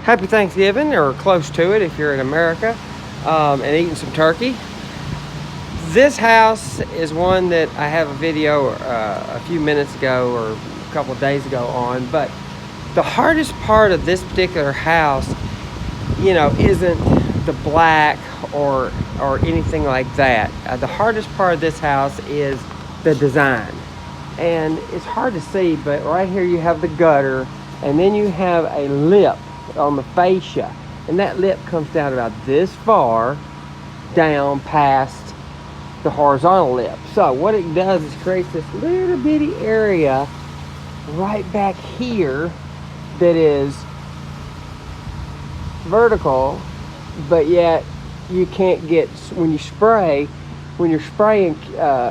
Happy Thanksgiving, or close to it if you're in America, and eating some turkey. This house is one that I have a video a few minutes ago or a couple of days ago on, but the hardest part of this particular house, isn't the black or anything like that. The hardest part of this house is the design. And it's hard to see, but right here you have the gutter, and then you have a lip on the fascia, and that lip comes down about this far down past the horizontal lip. So what it does is creates this little bitty area right back here that is vertical, but yet you can't get, when you're spraying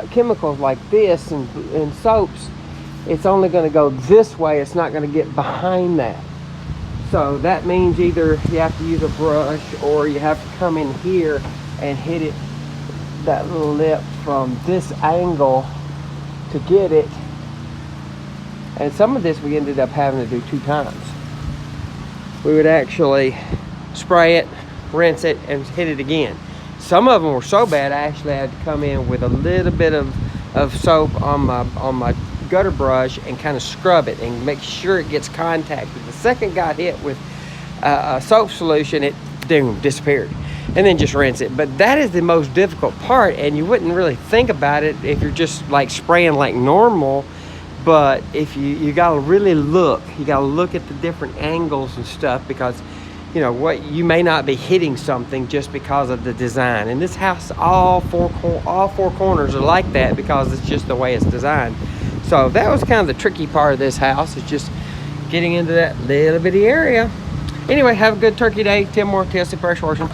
chemicals like this and soaps, it's only going to go this way. It's not going to get behind that. So that means either you have to use a brush, or you have to come in here and hit it, that little lip, from this angle to get it. And some of this we ended up having to do 2 times. We would actually spray it, rinse it, and hit it again. Some of them were so bad I actually had to come in with a little bit of soap on my gutter brush and kind of scrub it and make sure it gets contact. The second it got hit with a soap solution, it disappeared. And then just rinse it. But that is the most difficult part, and you wouldn't really think about it if you're just like spraying like normal. But if you gotta really look, you gotta look at the different angles and stuff, because what you may not be hitting something just because of the design. And this house, all four corners are like that because it's just the way it's designed. So that was kind of the tricky part of this house, is just getting into that little bitty area. Anyway, have a good turkey day. Tim Moore, TLC Pressure Washing.